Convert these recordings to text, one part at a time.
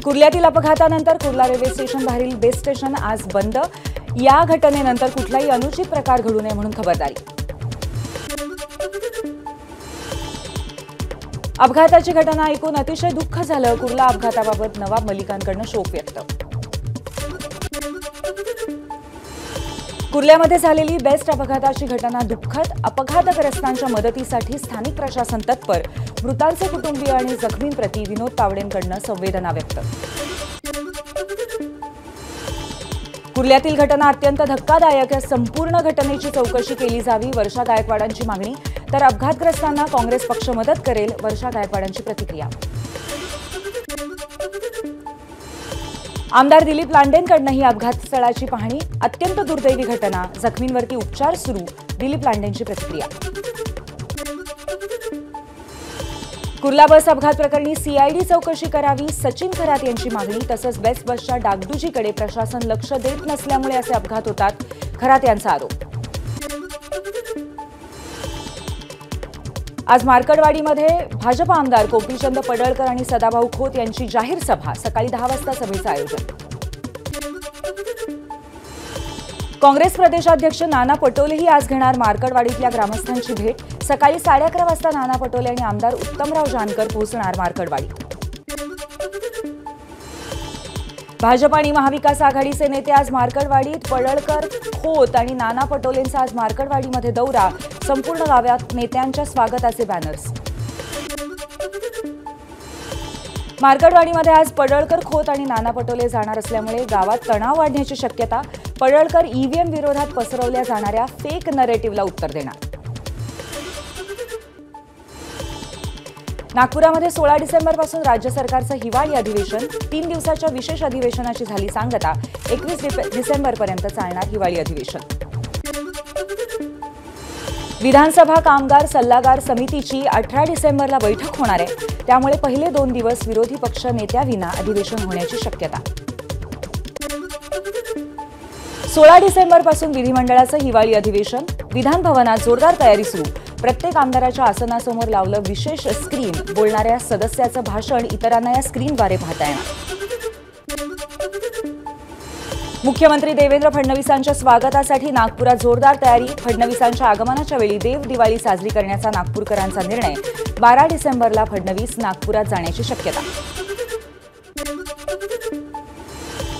कुर्ल्यातील अपघातानंतर Kurla railway station बाहेरील base station आज बंद। या घटनेनंतर कुठलाही अनुचित प्रकार घडू नये म्हणून खबरदारी। अपघाताची घटना ऐकून अतिशय दुःख झालं। कुर्ला अपघाताबाबत नवाब मलिकांकडून शोक व्यक्त। कुर्ल्यामध्ये झालेली बेस्ट अपघाताची घटना दुःखद। अपघातग्रस्तांच्या मदतीसाठी स्थानिक प्रशासन तत्पर। मृतांचे कुटुंबीय आणि जखमींप्रती विनोद तावडेंकडून संवेदना व्यक्त। कुर्ल्यातील घटना अत्यंत धक्कादायक आहे। संपूर्ण घटनेची चौकशी केली जावी, वर्षा गायकवाडांची मागणी। तर अपघातग्रस्तांना काँग्रेस पक्ष मदत करेल, वर्षा गायकवाडांची प्रतिक्रिया। आमदार दिलीप लांडेंकडून ही अपघातस्थळाची पाहणी। अत्यंत दुर्दैवी घटना, जखमींवरती उपचार सुरू, दिलीप लांडेंची प्रतिक्रिया। कुर्ला बस अपघात प्रकरणी सीआयडी चौकशी करावी, सचिन खरात यांची मागणी। तसंच बेस्ट बसच्या डागडुजीकडे प्रशासन लक्ष देत नसल्यामुळे असे अपघात होतात, खरात यांचा आरोप। आज मार्कडवाडीमध्ये भाजप आमदार गोपीचंद पडळकर आणि सदाभाऊ खोत यांची जाहीर सभा। सकाळी 10 वाजता सभेचं आयोजन। काँग्रेस प्रदेशाध्यक्ष नाना पटोलेही आज घेणार मार्कडवाडीतल्या ग्रामस्थांची भेट। सकाळी 11:30 वाजता नाना पटोले आणि आमदार उत्तमराव जानकर पोहोचणार मार्कडवाडीत। भाजप आणि महाविकास आघाडीचे नेते आज मार्कडवाडीत। पडळकर, खोत आणि नाना पटोलेंचा आज मार्कडवाडीमध्ये दौरा। संपूर्ण गावात नेत्यांच्या स्वागताचे बॅनर्स। मार्कडवाडीमध्ये आज पडळकर, खोत आणि नाना पटोले जाणार असल्यामुळे गावात तणाव वाढण्याची शक्यता। पडळकर ईव्हीएम विरोधात पसरवल्या जाणाऱ्या फेक नरेटिव्हला उत्तर देणार। नागपुरामध्ये 16 डिसेंबरपासून राज्य सरकारचं हिवाळी अधिवेशन। 3 दिवसाच्या विशेष अधिवेशनाची झाली सांगता। 21 डिसेंबरपर्यंत चालणार हिवाळी अधिवेशन। विधानसभा कामगार सल्लागार समितीची 18 डिसेंबरला बैठक होणार आहे। त्यामुळे पहिले 2 दिवस विरोधी पक्ष नेत्याविना अधिवेशन होण्याची शक्यता। 16 डिसेंबरपासून विधिमंडळाचं हिवाळी अधिवेशन। विधान भवनात जोरदार तयारी सुरू। प्रत्येक आमदाराच्या आसनासमोर लावलं विशेष स्क्रीन। बोलणाऱ्या सदस्याचं भाषण इतरांना या स्क्रीनद्वारे पाहता येणार। मुख्यमंत्री देवेंद्र फडणवीसांच्या स्वागतासाठी नागपुरात जोरदार तयारी। फडणवीसांच्या आगमनाच्या वेळी देव दिवाळी साजरी करण्याचा नागपूरकरांचा निर्णय। 12 डिसेंबरला फडणवीस नागपुरात जाण्याची शक्यता।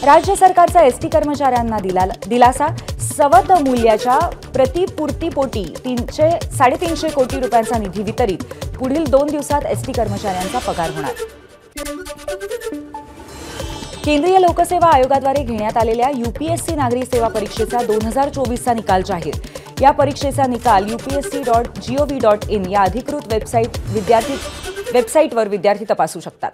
राज्य सरकारचा एसटी कर्मचाऱ्यांना दिलासा। सवत मूल्याच्या प्रतिपूर्तीपोटी 350 कोटी रुपयांचा निधी वितरित। पुढील 2 दिवसात एसटी कर्मचाऱ्यांचा पगार होणार। केंद्रीय लोकसेवा आयोगाद्वारे घेण्यात आलेल्या यूपीएससी नागरी सेवा परीक्षेचा 2024चा निकाल जाहीर। या परीक्षेचा निकाल upsc.gov.in या अधिकृत वेबसाईटवर विद्यार्थी तपासू शकतात।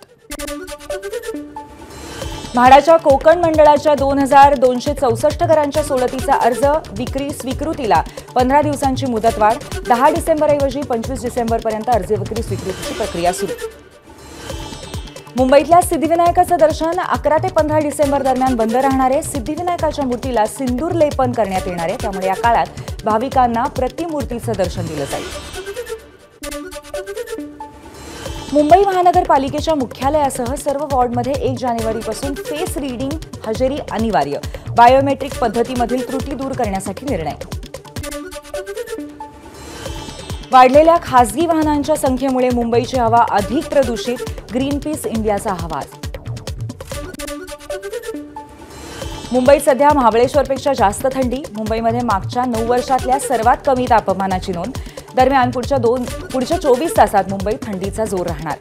म्हाडाच्या कोकण मंडळाच्या 2264 घरांच्या सोडतीचा अर्ज स्वीकृतीला 15 दिवसांची मुदतवाढ। 10 डिसेंबरऐवजी 25 डिसेंबरपर्यंत अर्ज विक्री स्वीकृतीची प्रक्रिया सुरू। मुंबईतल्या सिद्धिविनायकाचं दर्शन 11 ते 15 डिसेंबर दरम्यान बंद राहणार आहे। सिद्धिविनायकाच्या मूर्तीला सिंदूर लेपन करण्यात येणार आहे, त्यामुळे या काळात भाविकांना प्रतिमूर्तीचं दर्शन दिलं जाईल। मुंबई महानगरपालिकेच्या मुख्यालयासह सर्व वॉर्डमध्ये 1 जानेवारीपासून फेस रीडिंग हजेरी अनिवार्य। बायोमेट्रिक पद्धतीमधील त्रुटी दूर करण्यासाठी निर्णय। वाढलेल्या खासगी वाहनांच्या संख्येमुळे मुंबईची हवा अधिक प्रदूषित। ग्रीनपीस इंडियाचा अहवाल। मुंबईत सध्या महाबळेश्वरपेक्षा जास्त थंडी। मुंबईमध्ये मागच्या 9 वर्षातल्या सर्वात कमी तापमानाची नोंद। दरम्यान पुढच्या 24 तासात मुंबईत थंडीचा जोर राहणार।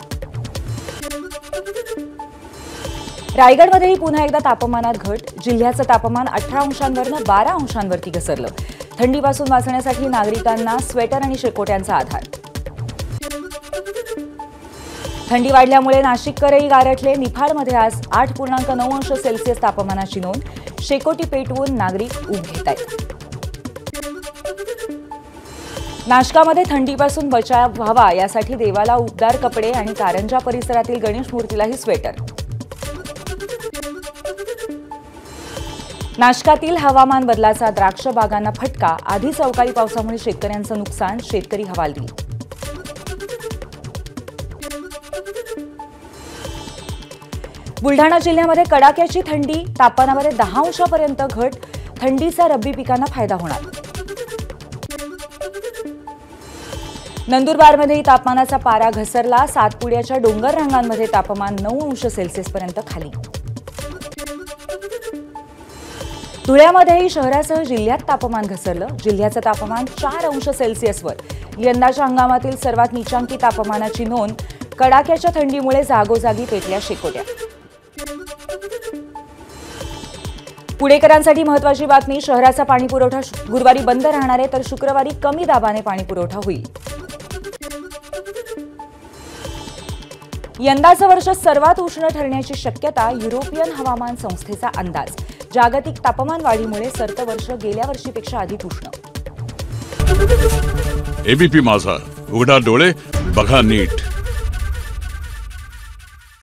रायगडमध्येही पुन्हा एकदा तापमानात घट। जिल्ह्याचं तापमान 18 अंशांवरून 12 अंशांवरती घसरलं। थंडीपासून वाचण्यासाठी नागरिकांना स्वेटर आणि शेकोट्यांचा आधार। थंडी वाढल्यामुळे नाशिककरही गारठले। निफाडमध्ये आज 8.9 अंश सेल्सिअस तापमानाची नोंद। शेकोटी पेटवून नागरिक ऊब घेत आहेत। नाशकामध्ये थंडीपासून बचाव व्हावा यासाठी देवाला उबदार कपडे आणि कारंजा परिसरातील गणेश मूर्तीलाही स्वेटर। नाशकातील हवामान बदलाचा द्राक्ष बागांना फटका। आधीच अवकाळी पावसामुळे शेतकऱ्यांचं नुकसान, शेतकरी हवालदिल। बुलढाणा जिल्ह्यामध्ये कडाक्याची थंडी, तापमानामध्ये 10 अंशापर्यंत घट. थंडीचा रब्बी पिकांना फायदा होणार. नंदुरबारमध्येही तापमानाचा पारा घसरला. सातपुड्याच्या डोंगर रांगांमध्ये तापमान 9 अंश सेल्सिअसपर्यंत खाली. धुळ्यामध्येही शहरासह जिल्ह्यात तापमान घसरलं. जिल्ह्याचं तापमान 4 अंश सेल्सिअसवर. यंदाच्या हंगामातील सर्वात नीचांकी तापमानाची नोंद. कडाक्याच्या थंडीमुळे जागोजागी पेटल्या शेकोट्या. पुणेकरांसाठी महत्त्वाची बातमी. शहराचा पाणीपुरवठा गुरुवारी बंद राहणार आहे, तर शुक्रवारी कमी दाबाने पाणीपुरवठा होईल. यंदाचं वर्ष सर्वात उष्ण ठरण्याची शक्यता. युरोपियन हवामान संस्थेचा अंदाज. जागतिक तापमान वाढीमुळे सरतं वर्ष गेल्या वर्षीपेक्षा अधिक उष्ण. एबीपी माझा, उघडा डोळे बघा नीट.